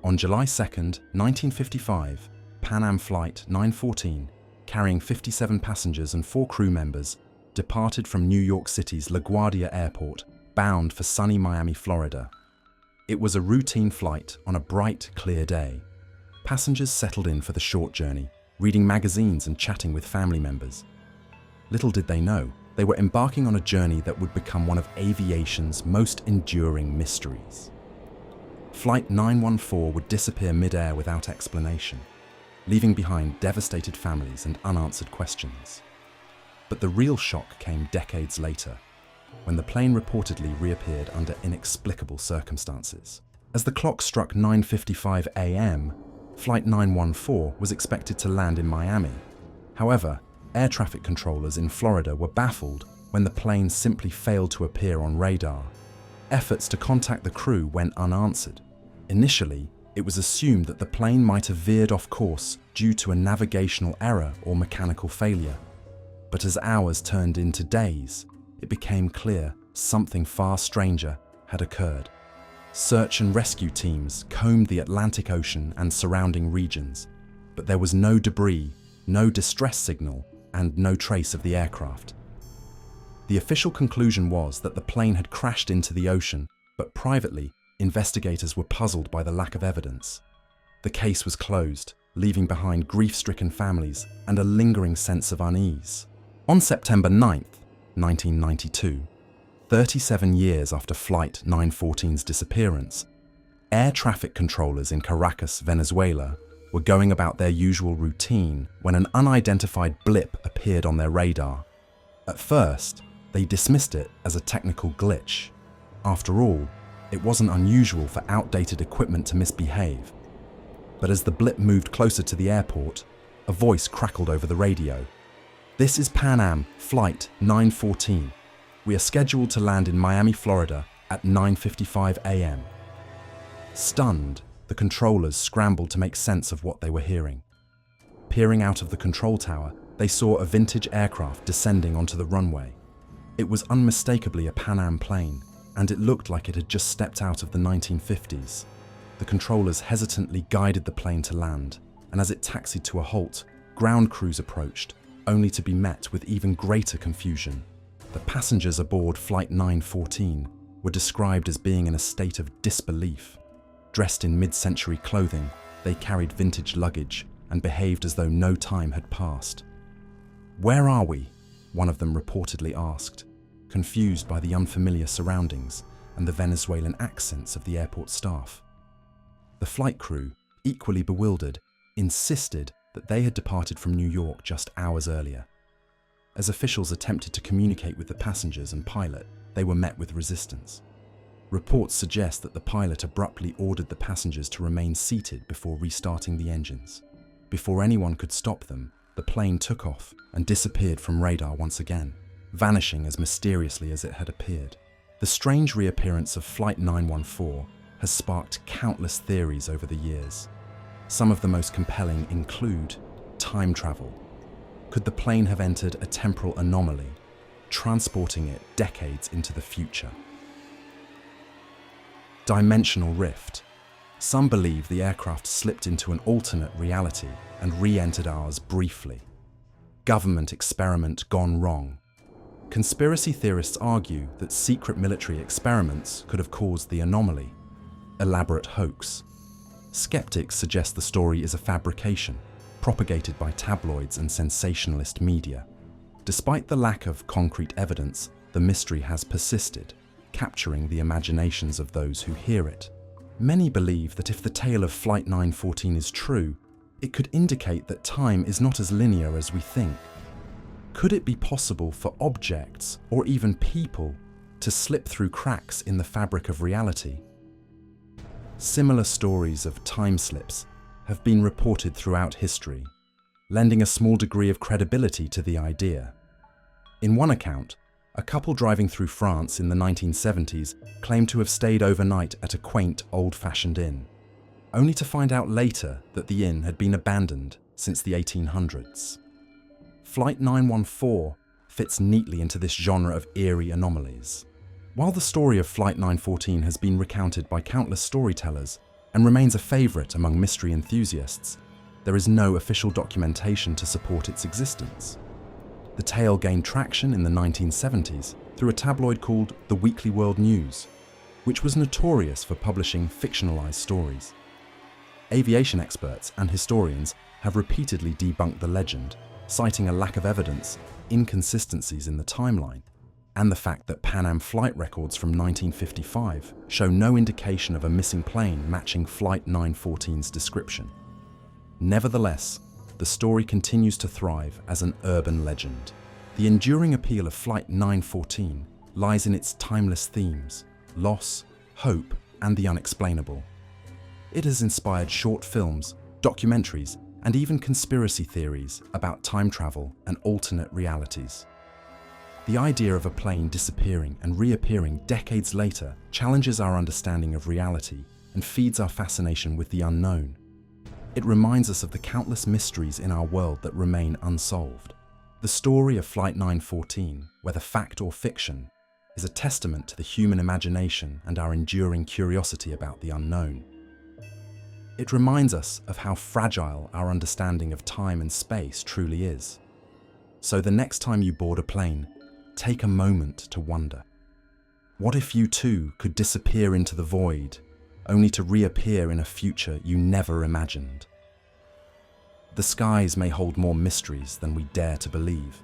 On July 2nd, 1955, Pan Am Flight 914, carrying 57 passengers and 4 crew members, departed from New York City's LaGuardia Airport, bound for sunny Miami, Florida. It was a routine flight on a bright, clear day. Passengers settled in for the short journey, reading magazines and chatting with family members. Little did they know, they were embarking on a journey that would become one of aviation's most enduring mysteries. Flight 914 would disappear mid-air without explanation, leaving behind devastated families and unanswered questions. But the real shock came decades later, when the plane reportedly reappeared under inexplicable circumstances. As the clock struck 9:55 a.m., Flight 914 was expected to land in Miami. However, air traffic controllers in Florida were baffled when the plane simply failed to appear on radar. Efforts to contact the crew went unanswered. Initially, it was assumed that the plane might have veered off course due to a navigational error or mechanical failure. But as hours turned into days, it became clear something far stranger had occurred. Search and rescue teams combed the Atlantic Ocean and surrounding regions, but there was no debris, no distress signal, and no trace of the aircraft. The official conclusion was that the plane had crashed into the ocean, but privately, investigators were puzzled by the lack of evidence. The case was closed, leaving behind grief-stricken families and a lingering sense of unease. On September 9th, 1992, 37 years after Flight 914's disappearance, air traffic controllers in Caracas, Venezuela, were going about their usual routine when an unidentified blip appeared on their radar. At first, they dismissed it as a technical glitch. After all, it wasn't unusual for outdated equipment to misbehave. But as the blip moved closer to the airport, a voice crackled over the radio. "This is Pan Am Flight 914. We are scheduled to land in Miami, Florida at 9:55 a.m. Stunned, the controllers scrambled to make sense of what they were hearing. Peering out of the control tower, they saw a vintage aircraft descending onto the runway. It was unmistakably a Pan Am plane, and it looked like it had just stepped out of the 1950s. The controllers hesitantly guided the plane to land, and as it taxied to a halt, ground crews approached, only to be met with even greater confusion. The passengers aboard Flight 914 were described as being in a state of disbelief. Dressed in mid-century clothing, they carried vintage luggage and behaved as though no time had passed. "Where are we?" one of them reportedly asked, confused by the unfamiliar surroundings and the Venezuelan accents of the airport staff. The flight crew, equally bewildered, insisted that they had departed from New York just hours earlier. As officials attempted to communicate with the passengers and pilot, they were met with resistance. Reports suggest that the pilot abruptly ordered the passengers to remain seated before restarting the engines. Before anyone could stop them, the plane took off and disappeared from radar once again, vanishing as mysteriously as it had appeared. The strange reappearance of Flight 914 has sparked countless theories over the years. Some of the most compelling include time travel. Could the plane have entered a temporal anomaly, transporting it decades into the future? Dimensional rift. Some believe the aircraft slipped into an alternate reality and re-entered ours briefly. Government experiment gone wrong. Conspiracy theorists argue that secret military experiments could have caused the anomaly. Elaborate hoax. Skeptics suggest the story is a fabrication, propagated by tabloids and sensationalist media. Despite the lack of concrete evidence, the mystery has persisted, capturing the imaginations of those who hear it. Many believe that if the tale of Flight 914 is true, it could indicate that time is not as linear as we think. Could it be possible for objects, or even people, to slip through cracks in the fabric of reality? Similar stories of time slips have been reported throughout history, lending a small degree of credibility to the idea. In one account, a couple driving through France in the 1970s claimed to have stayed overnight at a quaint, old-fashioned inn, only to find out later that the inn had been abandoned since the 1800s. Flight 914 fits neatly into this genre of eerie anomalies. While the story of Flight 914 has been recounted by countless storytellers, and remains a favorite among mystery enthusiasts, there is no official documentation to support its existence. The tale gained traction in the 1970s through a tabloid called The Weekly World News, which was notorious for publishing fictionalized stories. Aviation experts and historians have repeatedly debunked the legend, citing a lack of evidence, inconsistencies in the timeline, and the fact that Pan Am flight records from 1955 show no indication of a missing plane matching Flight 914's description. Nevertheless, the story continues to thrive as an urban legend. The enduring appeal of Flight 914 lies in its timeless themes: loss, hope, and the unexplainable. It has inspired short films, documentaries, and even conspiracy theories about time travel and alternate realities. The idea of a plane disappearing and reappearing decades later challenges our understanding of reality and feeds our fascination with the unknown. It reminds us of the countless mysteries in our world that remain unsolved. The story of Flight 914, whether fact or fiction, is a testament to the human imagination and our enduring curiosity about the unknown. It reminds us of how fragile our understanding of time and space truly is. So the next time you board a plane, take a moment to wonder. What if you too could disappear into the void, only to reappear in a future you never imagined? The skies may hold more mysteries than we dare to believe,